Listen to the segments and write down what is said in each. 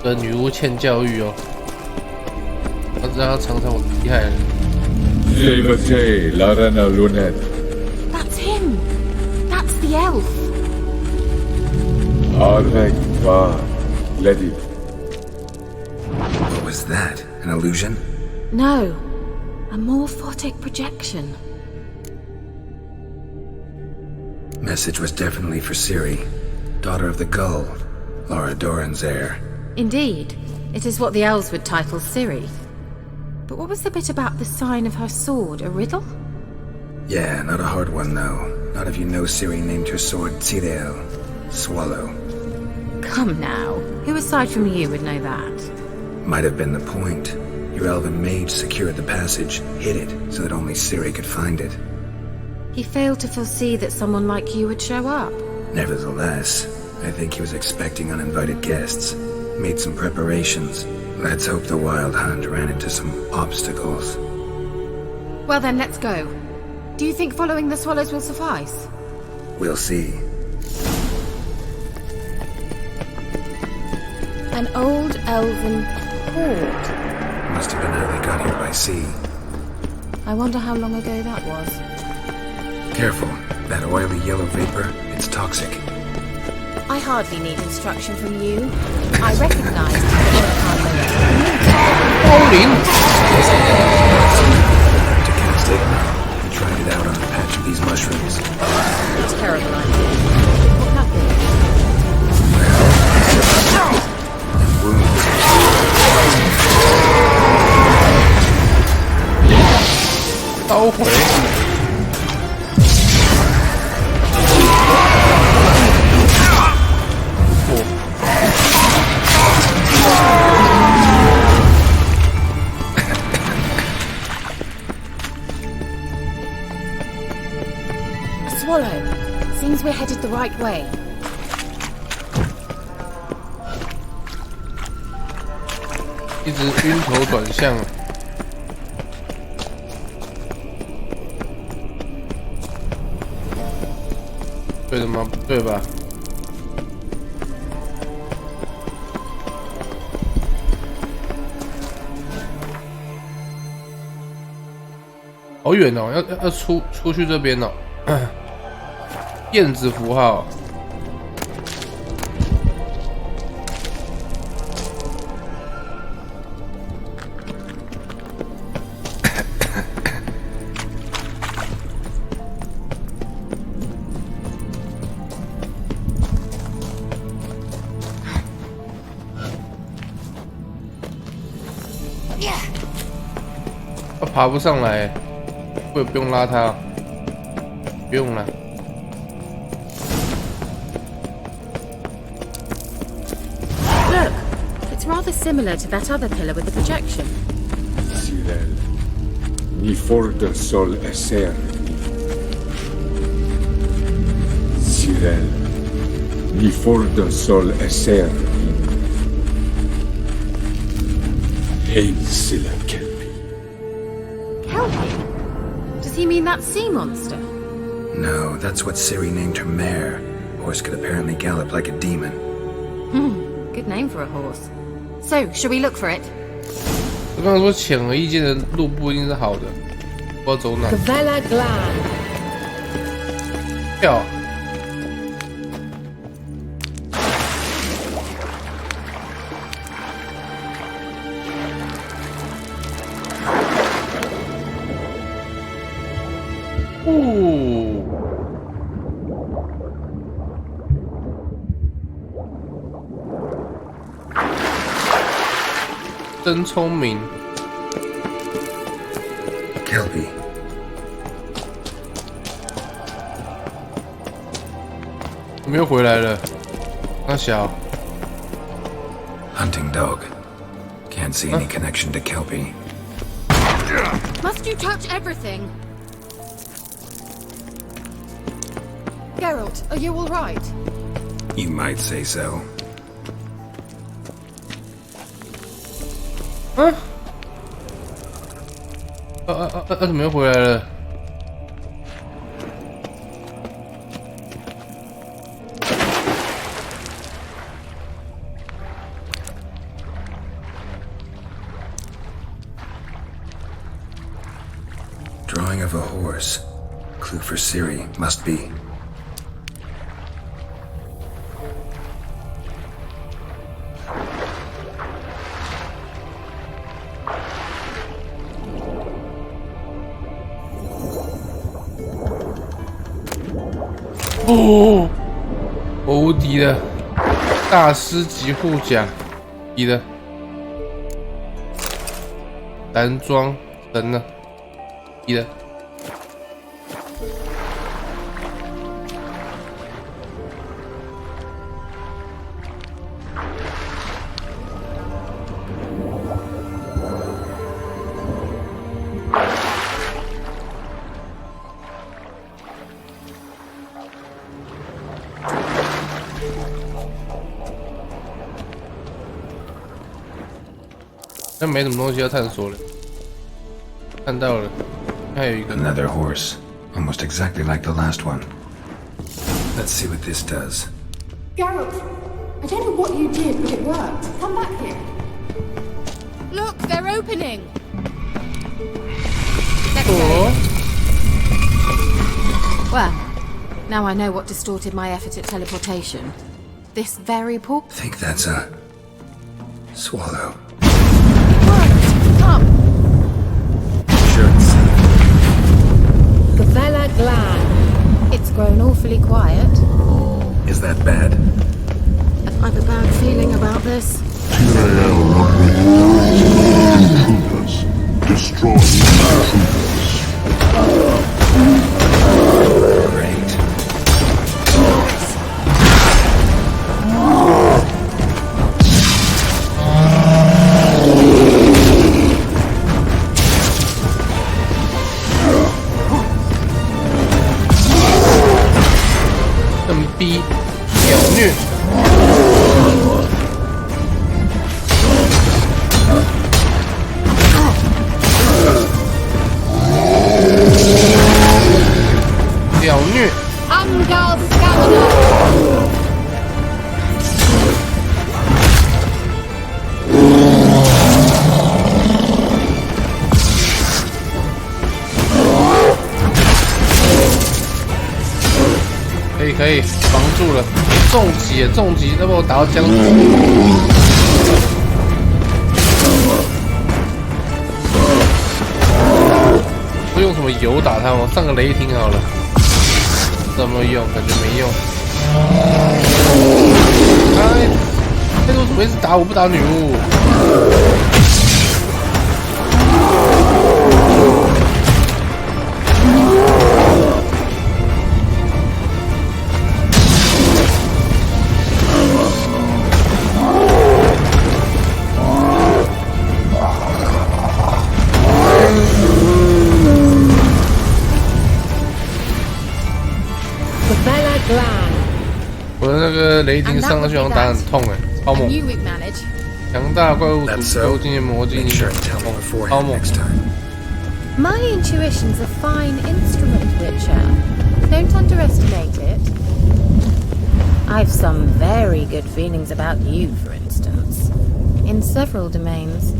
跟女巫欠教育哦，要让她尝尝我厉害了。That's him. That's the elf. What was that? An illusion? No, a morphotic projection. Message was definitely for Ciri, daughter of the Gull, Laura Doran's heir. Indeed, it is what the elves would title Ciri. But what was the bit about the sign of her sword? A riddle? Yeah, not a hard one though. Not if you know Ciri named her sword Tirel, swallow. Come now, who aside from you would know that? Might have been the point. Your elven mage secured the passage, hid it, so that only Ciri could find it. He failed to foresee that someone like you would show up. Nevertheless, I think he was expecting uninvited guests. Made some preparations. Let's hope the Wild Hunt ran into some obstacles. Well then, let's go. Do you think following the swallows will suffice? We'll see. An old elven port. Must have been how they got here by sea. I wonder how long ago that was. Careful. That oily yellow vapor, it's toxic. I hardly need instruction from you. I recognize the To cast it, we tried it out on a patch of these mushrooms. Terrible idea. What happened? And wounds. Swallow. Seems we're headed the right way. 一直晕头转向。对的吗？不对吧？好远哦，要出去这边哦。电子符号。他爬不上来，我也不用拉他，不用了。Look, it's rather similar to that other pillar with the projection. Cyril, ni forte sol esser. Cyril, ni forte sol esser. Hail Silla Kelpie. Kelpie? Does he mean that sea monster? No, that's what Ciri named her mare. Horse could apparently gallop like a demon. Good name for a horse. So, shall we look for it? 我刚刚说显而易见的路不一定是好的，我要走哪？ Vela Glan. 跳。真聪明 Kelpie. 我们又回来了。那小 Hunting dog. Can't see any connection to Kelpie. Must you touch everything? Geralt, are you all right? You might say so. 怎么又回来了？ drawing of a horse. Clue for Siri must be. Oh, 我无敌了，大师级护甲，敌了，蓝装神了，敌了。但没什么东西要探索了，看到了，还有一个 Another horse, almost exactly like the last one. Let's see what this does. Geralt, I don't know what you did, but it worked. Come back here. Look, they're opening. Let's Oh. go. Well, now I know what distorted my effort at teleportation. This very poor. Think that's a swallow. Come. Sure it's safe. Gavella Glan. It's grown awfully quiet. Is that bad? I've a bad feeling about this. Destroy intruders. Great. 逼秒虐，秒虐，可以防住了，重击，重击，要不我打到僵死。我用什么油打他吗？上个雷霆好了，怎么用？感觉没用。哎，为什么一直打我不打女巫？我的那个雷霆上去好像打很痛哎，超猛！强大怪物组织都进行魔镜，超猛！ My intuition's a fine instrument, Witcher. Don't underestimate it. I've some very good feelings about you, for instance, in several domains.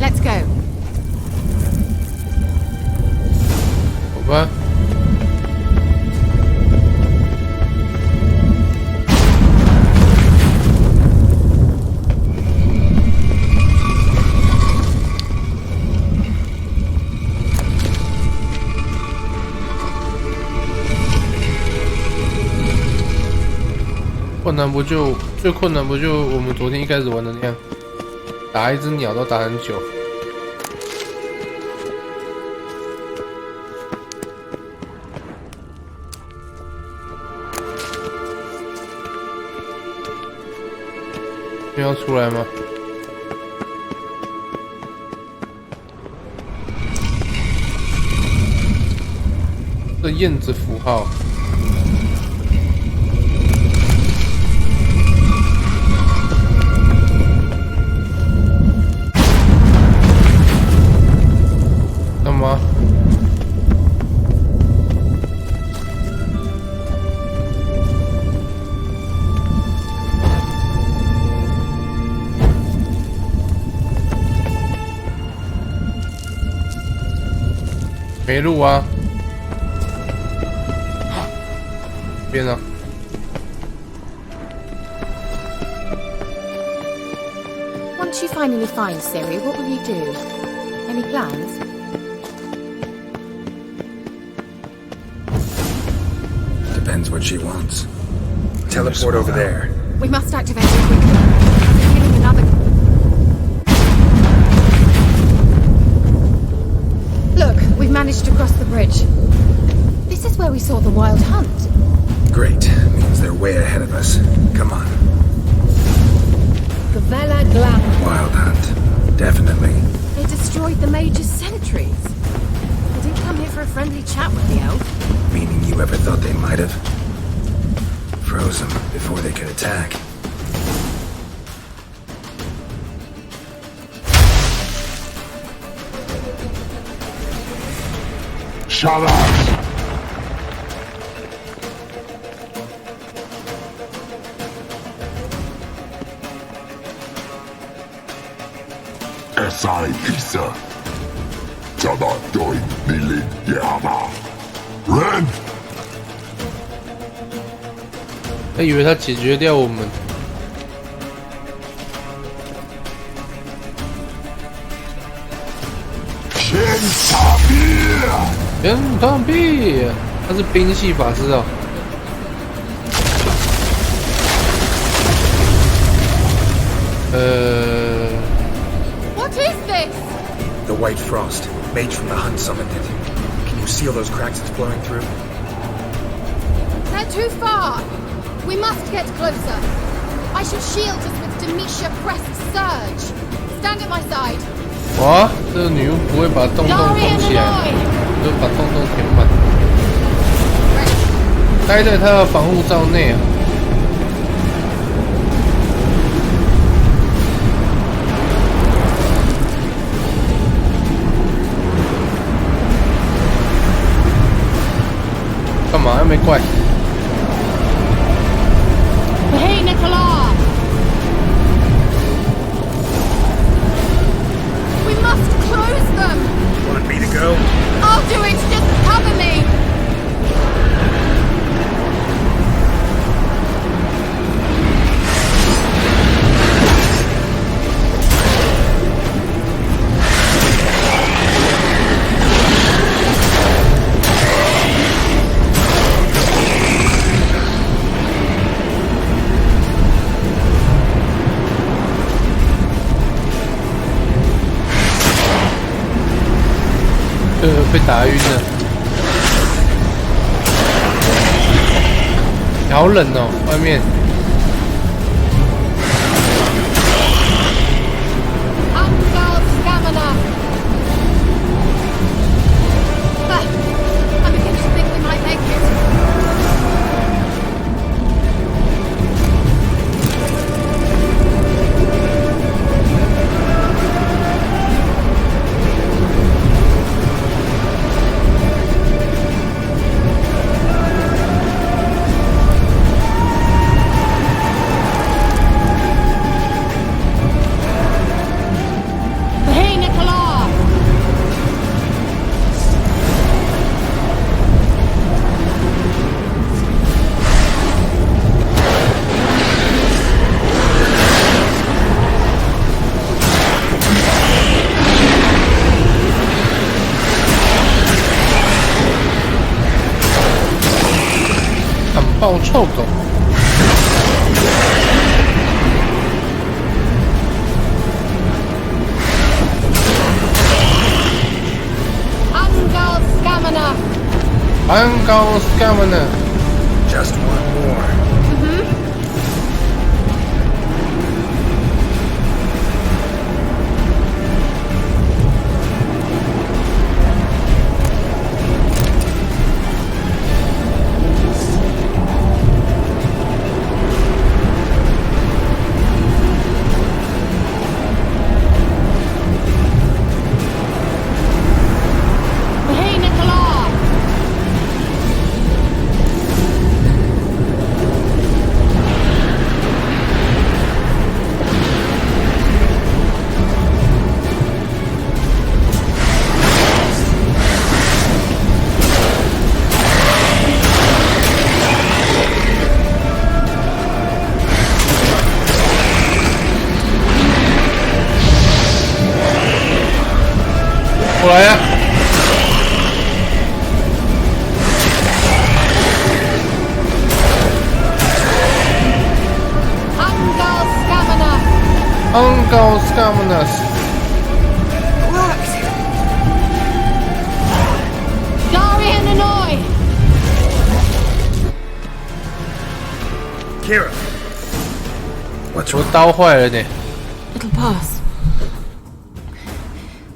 Let's go. 好吧。最困难不就我们昨天一开始玩的那样，打一只鸟都打很久。要出来吗？这燕子符号。没路啊，边啊。Once you finally find Siri, what will you do? Any plans? Depends what she wants. Teleport over there. We must activate it quickly. I'm feeling another. Look, we've managed to cross the bridge. This is where we saw the wild hunt. Great. Means they're way ahead of us. Come on. Gavella Glam. Wild hunt. Definitely. They destroyed the Major's sentries. They didn't come here for a friendly chat with the elf. Meaning you ever thought they might have? Froze them before they could attack. Shut up! SI Lisa. Jada Doi Nilin Yama. Run! 他以为他解决掉我们。天塌地！天堂壁，他是兵系法师哦。What is this? The white frost. Mage from the hunt summoned it. Can you seal those cracks it's blowing through? They're too far. We must get closer. I should shield us with Demetia Pressed Surge. Stand at my side. 哇，这个女巫不会把洞洞封起来，就把洞洞填满，待在她的防护罩内啊。干嘛？又没怪。Hey, Nicola! We must close them! Want me to go? I'll do it! Just cover me! 被打晕了，好冷哦，外面。Unguard Stamina! I'm beginning to think we might make it. Hey, Nicola! "喊爆臭狗！" Unguard Stamina! Unguard Stamina. Just one more. Hey, Nicola! Uncle Scamanus. Worked. Darian Hanoi. Kira. What's 我 wrong? 刀坏了呢。 It'll pass.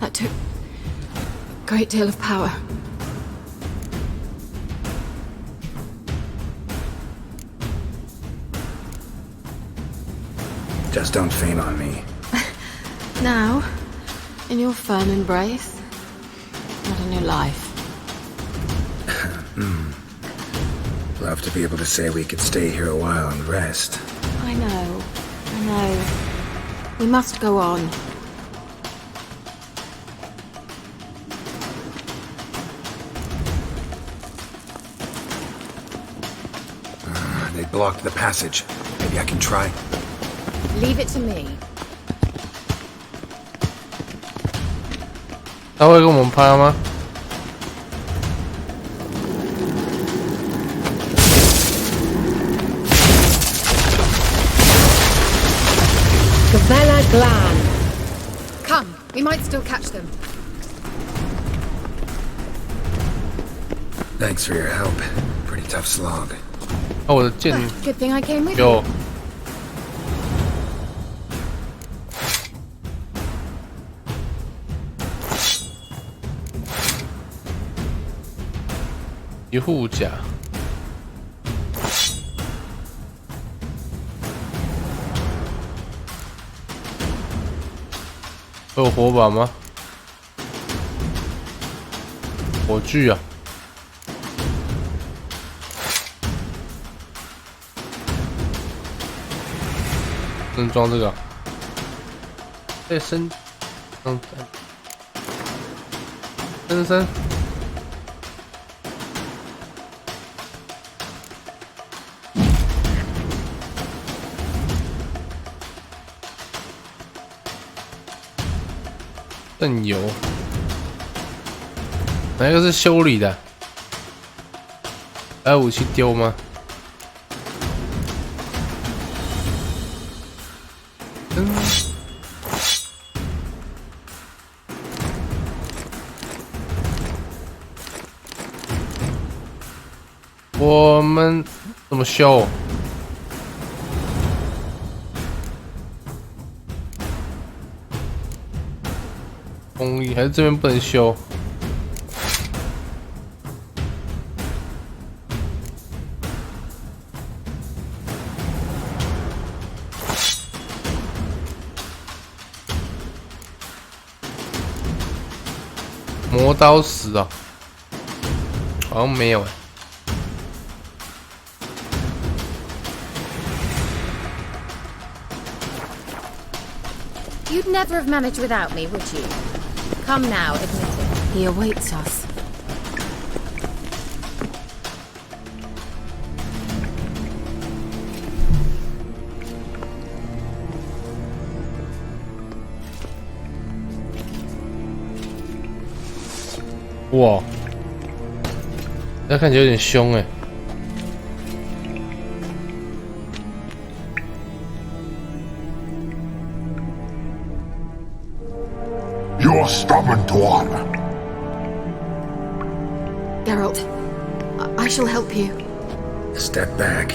That took a great deal of power. Just don't faint on me. Now, in your firm embrace, not in your life. Love to be able to say we could stay here a while and rest. I know. We must go on. They blocked the passage. Maybe I can try. Leave it to me. 他会跟我们拍吗？ Gavella Glan. Come, we might still catch them. Thanks for your help. Pretty tough slog. 哦，我的剑 Good thing I came with you. 有。一护甲。有火把吗？火炬啊！能装这个、啊？再升，升。渗油，哪一个是修理的？还有武器丢吗？我们怎么修？工艺还是这边不能修？磨刀石啊，好像没有哎。You'd never have managed without me, would you? Come now, admit it. He awaits us. Wow. 那看起来有点凶哎。You're stubborn, Tuan. Geralt, I shall help you. Step back.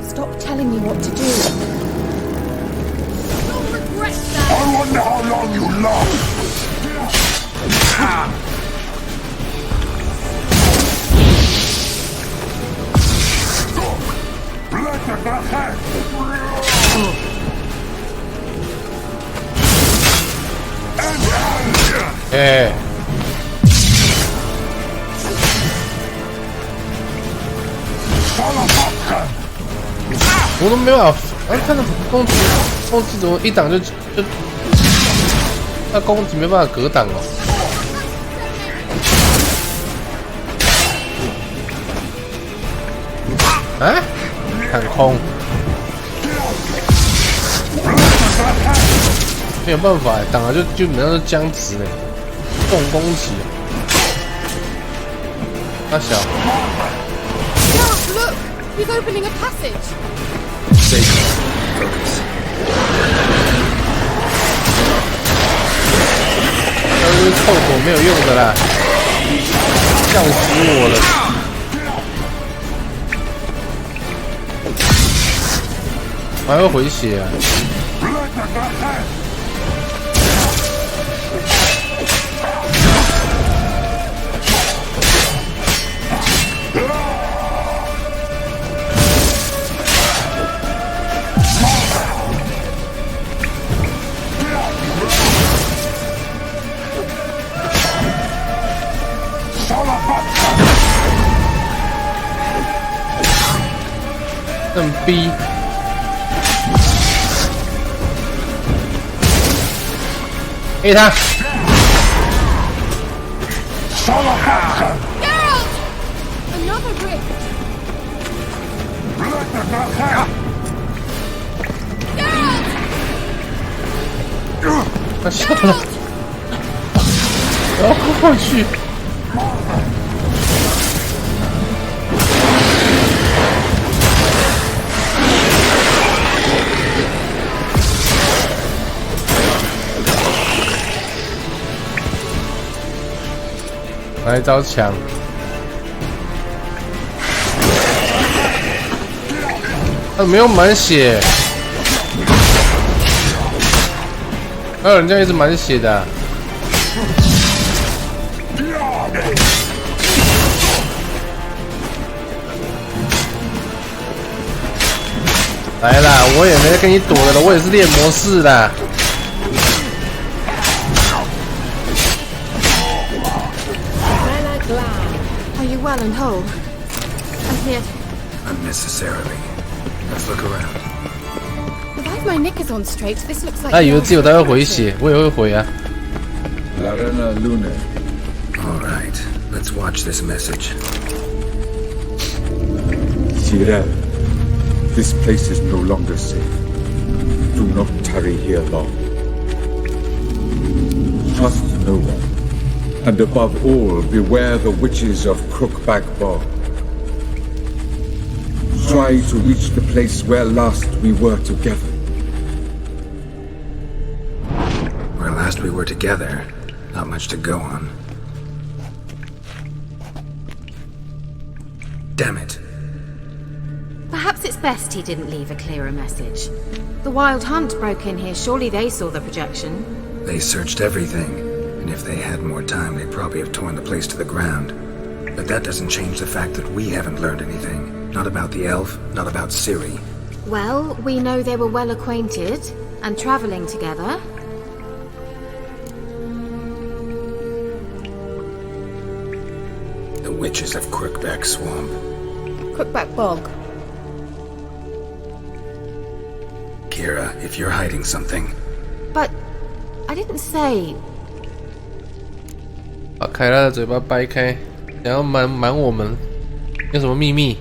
Stop telling me what to do. You'll regret that! I wonder how long you last. Blood of the head. 哎，我都没办法，哎，看到攻击怎么一挡就，那攻击没办法格挡哦。啊，看空，没有办法哎，挡了就基本上是僵直嘞。重攻击，大小。Geralt, look! He's opening a passage! Stay calm. Focus. 是臭狗没有用的啦，笑死我了。我还会回血啊！正逼，A 他。Another rift. 他笑了，然后过去。来一招抢，没有满血，还有人家一直满血的、来啦，我也没跟你躲的了，我也是练模式的。Are you well and whole? I'm here. Unnecessarily. Let's look around. If I have my knickers on straight, this looks like. 他以为只有他会回血，我也会回啊。Larena Lune. All right, let's watch this message. Cyril, this place is no longer safe. Do not tarry here long. Trust no one. And above all, beware the witches of Crookback Bog. Try to reach the place where last we were together. Where last we were together, not much to go on. Damn it. Perhaps it's best he didn't leave a clearer message. The Wild Hunt broke in here. Surely they saw the projection. They searched everything, and if they had more time, they'd probably have torn the place to the ground. But that doesn't change the fact that we haven't learned anything. Not about the elf, not about Ciri. Well, we know they were well acquainted and traveling together. The witches of Crookback Swamp. Crookback Bog. Kira, if you're hiding something... But I didn't say. 把凯拉的嘴巴掰开，想要瞒我们，有什么秘密？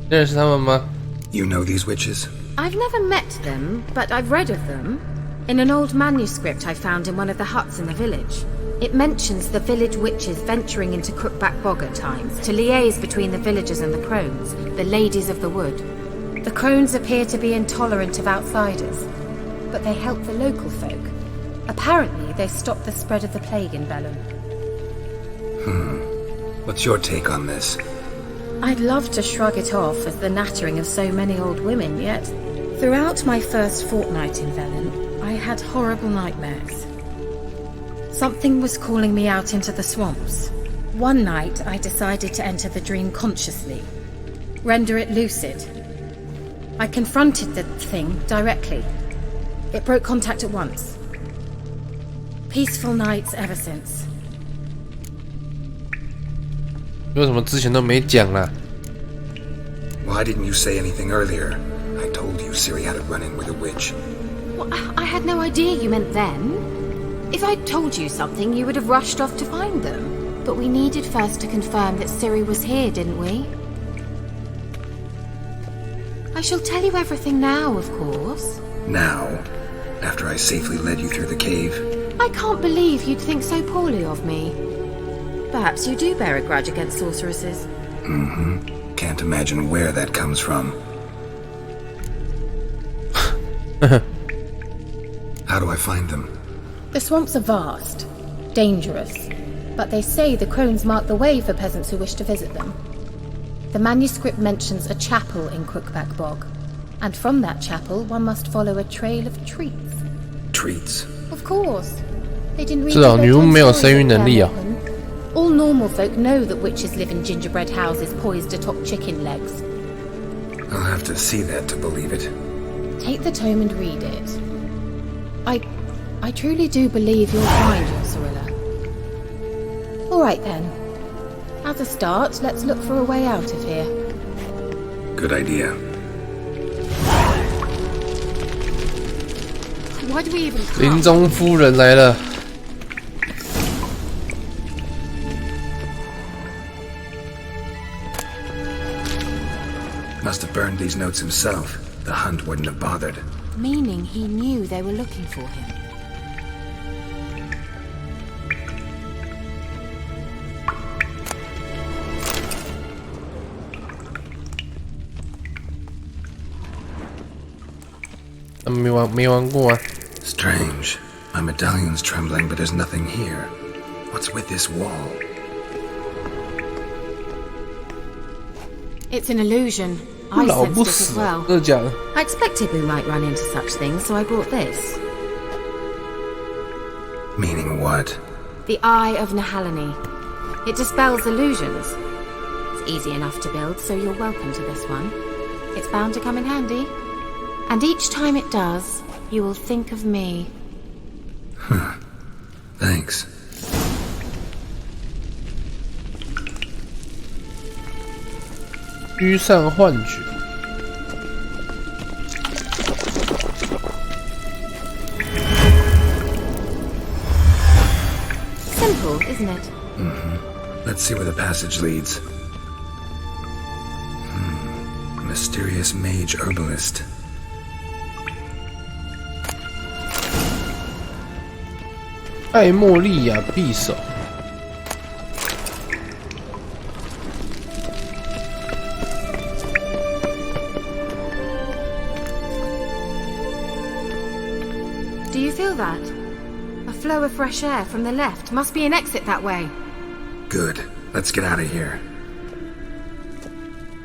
认识他们吗？ You know these witches? I've never met them, but I've read of them. In an old manuscript I found in one of the huts in the village. It mentions the village witches venturing into Crookback Bog at times to liaise between the villagers and the crones, the ladies of the wood. The crones appear to be intolerant of outsiders, but they help the local folk. Apparently, they stopped the spread of the plague in Bellum. What's your take on this? I'd love to shrug it off as the nattering of so many old women, yet throughout my first fortnight in Velen, I had horrible nightmares. Something was calling me out into the swamps. One night, I decided to enter the dream consciously, render it lucid. I confronted the thing directly. It broke contact at once. Peaceful nights ever since. 为什么之前都没讲啦？ Why didn't you say anything earlier? I told you Ciri had a run-in with a witch. Well, I had no idea you meant then. If I'd told you something, you would have rushed off to find them. But we needed first to confirm that Ciri was here, didn't we? I shall tell you everything now, of course. Now, after I safely led you through the cave. I can't believe you'd think so poorly of me. Perhaps you do bear a grudge against sorceresses. Can't imagine where that comes from. How do I find them? The swamps are vast, dangerous, but they say the crones mark the way for peasants who wish to visit them. The manuscript mentions a chapel in Crookback Bog, and from that chapel one must follow a trail of treats. Treats? Of course. They didn't read 是哦，女巫没有生育能力啊。 All normal folk know that witches live in gingerbread houses poised atop chicken legs. I'll have to see that to believe it. Take the tome and read it. I truly do believe you'll find your Cirilla. All right then. As a start, let's look for a way out of here. Good idea. Why do we even come? 林中夫人来了。 Must have burned these notes himself. The hunt wouldn't have bothered. Meaning he knew they were looking for him. Strange. My medallion's trembling, but there's nothing here. What's with this wall? It's an illusion. I sensed it as well. 真的假的？ I expected we might run into such things, so I brought this. Meaning what? The Eye of Nehaleni. It dispels illusions. It's easy enough to build, so you're welcome to this one. It's bound to come in handy. And each time it does, you will think of me. Huh. Thanks. Simple, isn't it? Mm-hmm. Let's see where the passage leads. Mysterious mage herbalist.艾莫利亚匕首。 Do you feel that? A flow of fresh air from the left. Must be an exit that way. Good. Let's get out of here.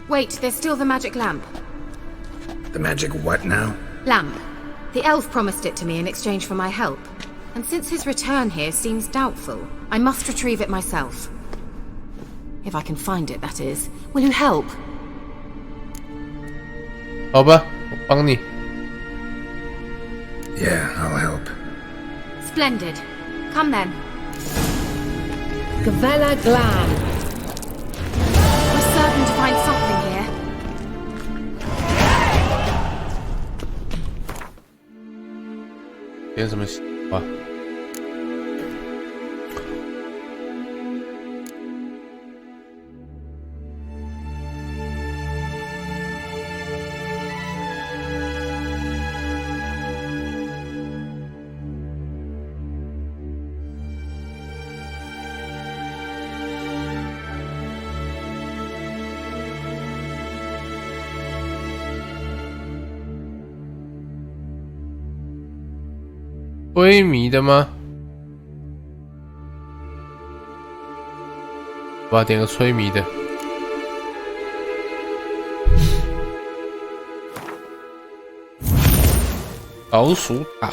Wait, there's still the magic lamp. The magic what now? Lamp. The elf promised it to me in exchange for my help. And since his return here seems doubtful, I must retrieve it myself. If I can find it, that is. Will you help? 好吧，我帮你。 Yeah, I'll help. Splendid. Come then. Gavella Glan. We're certain to find something here. 点什么话？ 灰迷的吗？我要点个催迷的。老鼠塔。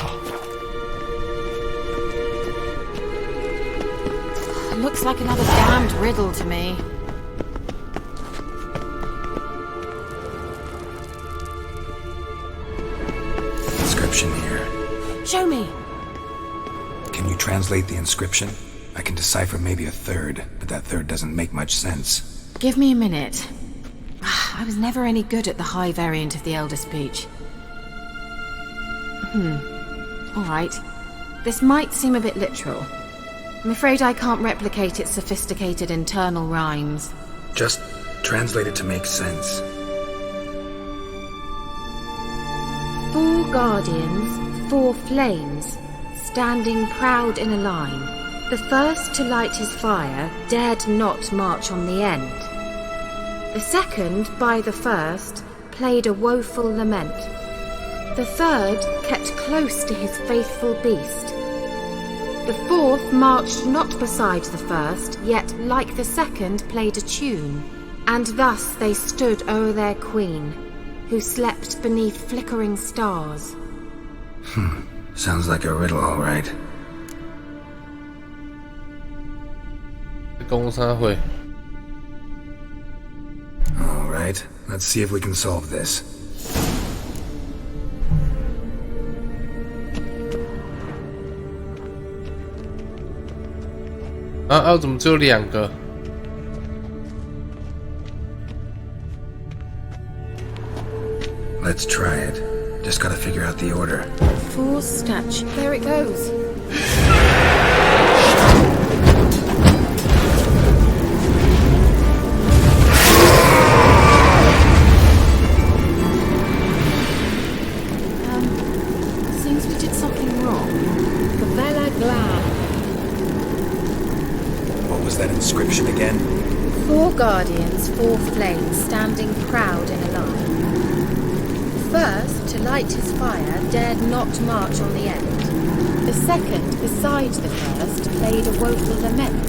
Looks like another damned riddle to me. Inscription here. Show me. Can you translate the inscription? I can decipher maybe a third, but that third doesn't make much sense. Give me a minute. I was never any good at the high variant of the Elder Speech. Alright. This might seem a bit literal. I'm afraid I can't replicate its sophisticated internal rhymes. Just translate it to make sense. 4 guardians, 4 flames, standing proud in a line. The first to light his fire dared not march on the end. The second, by the first, played a woeful lament. The third kept close to his faithful beast. The fourth marched not beside the first, yet like the second played a tune. And thus they stood o'er their queen, who slept beneath flickering stars. Sounds like a riddle, all right. 公三会 All right, let's see if we can solve this. 怎么只有2个？ Let's try it. Just gotta figure out the order. Four statue. There it goes. Seems we did something wrong. Gavella Glad. What was that inscription again? 4 guardians, 4 flames, standing proud in a line. First, to light his fire, dared not march on the end. The second, beside the first, played a woeful lament.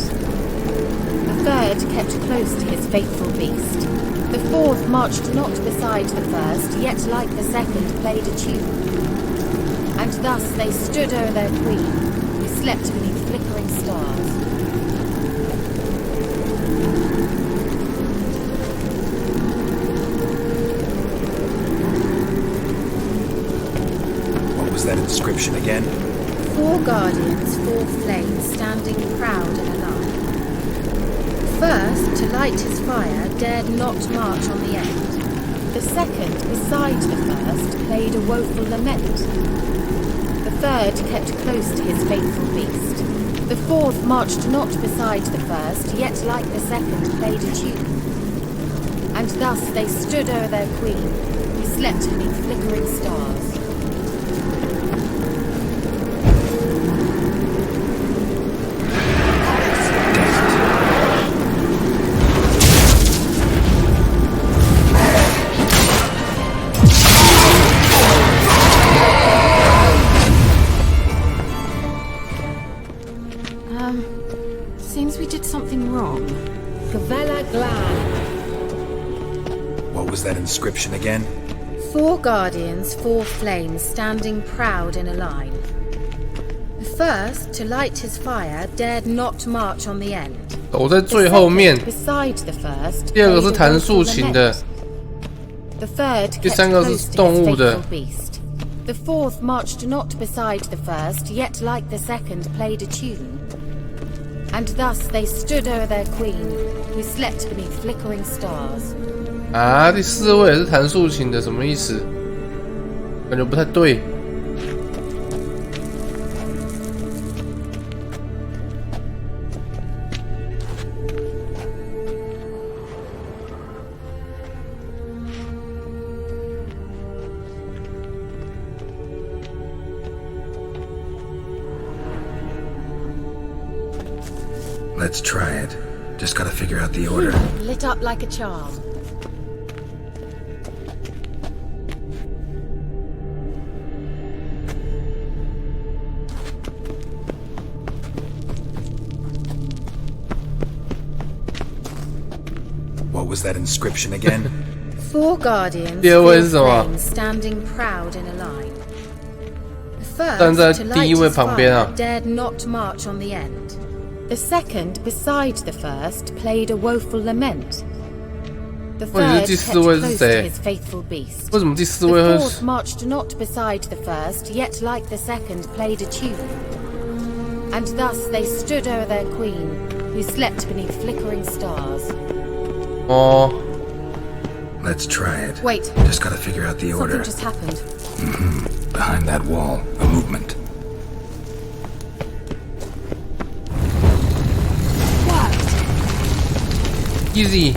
The third kept close to his faithful beast. The fourth marched not beside the first, yet like the second played a tune. And thus they stood o'er their queen, who slept beneath flickering stars. That inscription again? 4 guardians, 4 flames, standing proud in a line. First, to light his fire, dared not march on the end. The second, beside the first, played a woeful lament. The third kept close to his faithful beast. The fourth marched not beside the first, yet like the second played a tune. And thus they stood o'er their queen, who slept beneath flickering stars. Seems we did something wrong. Gavella Glad. What was that inscription again? 4 guardians, 4 flames, standing proud in a line. The first, to light his fire, dared not march on the end. 走在最后面。 Beside the first, 第2个是弹竖琴的。 The third 第3个是动物的。 The fourth marched not beside the first, yet like the second played a tune. And thus they stood o'er their queen, who slept beneath flickering stars. 第4位也是弹竖琴的，什么意思？感觉不太对。Let's try it. Just gotta figure out the order. Lit up like a charm. What was that inscription again? 4 guardians, 第2位是什么？ standing proud in a line. The 站在 first, to 第 light 1位 his 旁边 fire, dared not march on the end. The second, beside the first, played a woeful lament. The 或者 third 是第 kept 4位是 close to 谁？ his faithful beast. 为什么第4 The 位会 fourth marched not beside the first, yet like the second played a tune. And thus they stood o'er their queen, who slept beneath flickering stars. Let's try it. Wait. Just gotta figure out the order. Something just happened. Behind that wall, a movement. easy.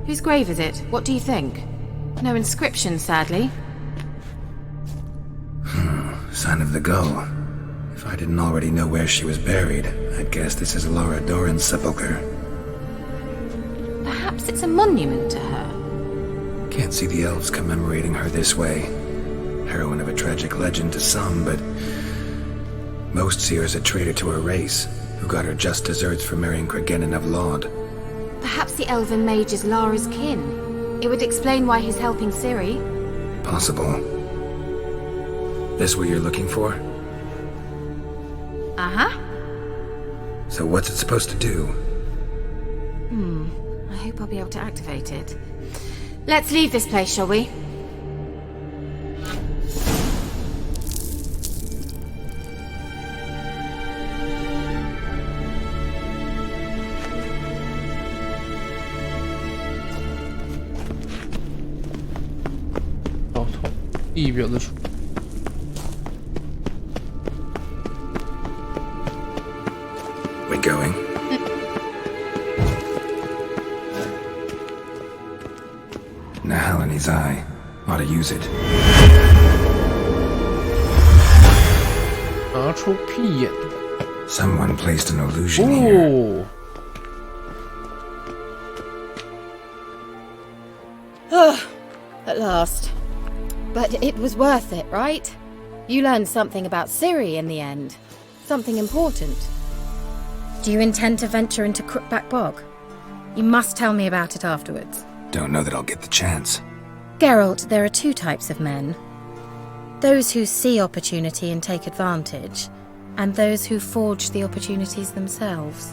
Whose grave is it? What do you think? No inscription, sadly. Sign of the gull. If I didn't already know where she was buried, I'd guess this is Laura Doran's sepulcher. Perhaps it's a monument to her. Can't see the elves commemorating her this way. Heroine of a tragic legend to some, but Most seers are traded to her race, who got her just desserts for marrying Cregennan of Laud. Perhaps the elven mage is Lara's kin. It would explain why he's helping Ciri. Possible. This what you're looking for? Uh-huh. So what's it supposed to do? I hope I'll be able to activate it. Let's leave this place, shall we? We going? Nahalani's eye. Ought to use it. 拿出屁眼 Someone placed an illusion here. 哦， At last. But it was worth it, right? You learned something about Ciri in the end. Something important. Do you intend to venture into Crookback Bog? You must tell me about it afterwards. Don't know that I'll get the chance. Geralt, there are two types of men. Those who see opportunity and take advantage, and those who forge the opportunities themselves.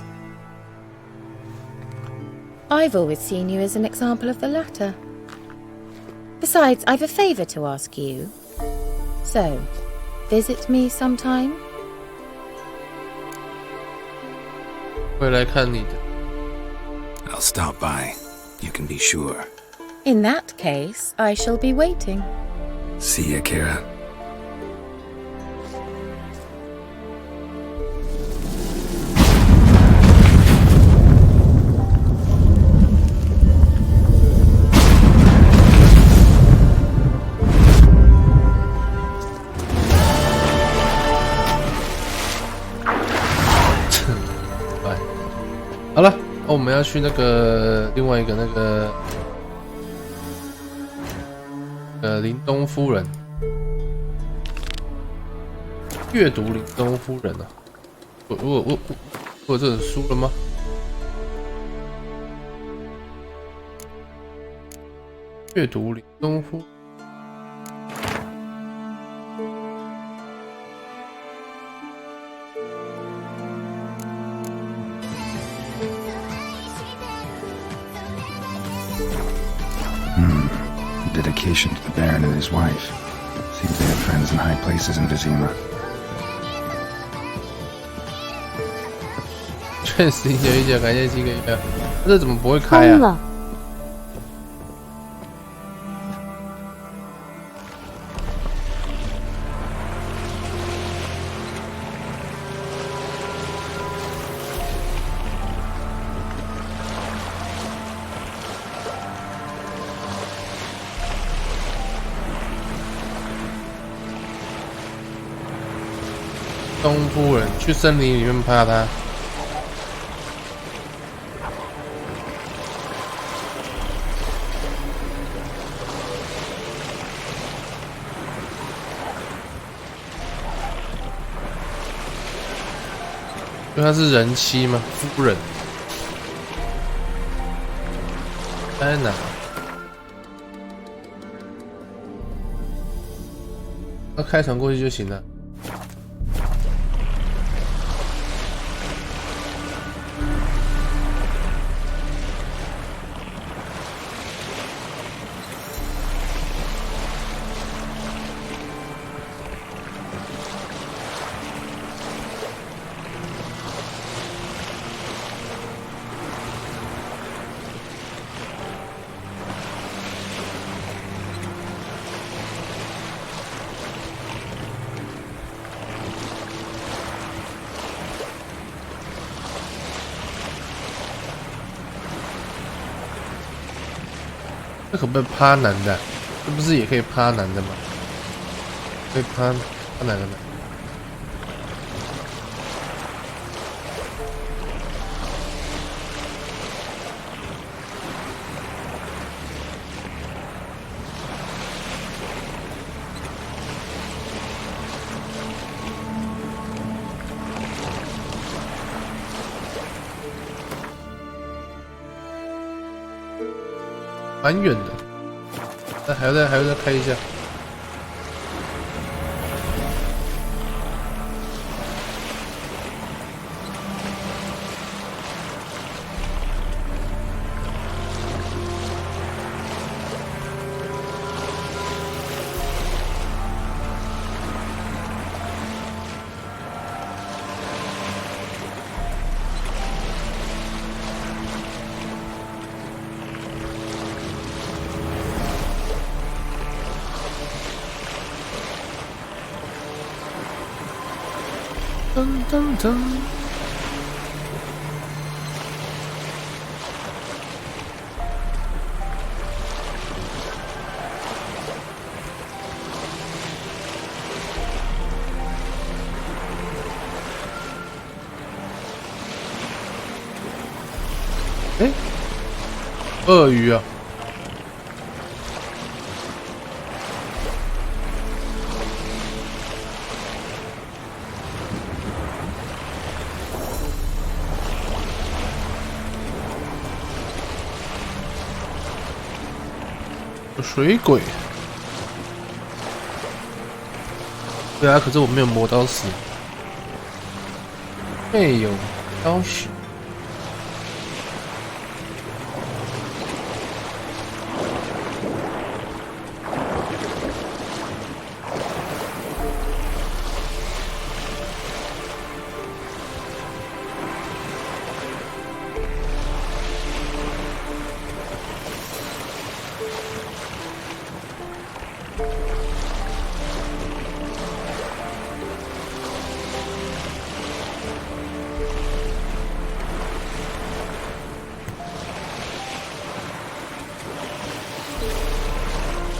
I've always seen you as an example of the latter. Besides, I've a favour to ask you. So, visit me sometime? 会来看你的。 I'll stop by. You can be sure. In that case, I shall be waiting. See ya, Kira. Bye. 好了，我们要去那个另外一个那个林东夫人，阅读林东夫人啊！我有这本书了吗？阅读林东夫。 Dedication to the Baron and his wife. Seems they had friends in high places in Vizima. 确实有一点感谢几个月，这怎么不会开啊？东夫人去森林里面怕他。因为他是人妻吗？夫人。在哪？那开船过去就行了。 这可不可以趴男的？这不是也可以趴男的吗？可以趴哪个呢？蛮远的，但还要再开一下。噔噔噔！哎，鳄鱼啊！水鬼，对啊，可是我没有磨刀石，没有刀石。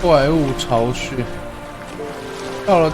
怪物巢穴，到了！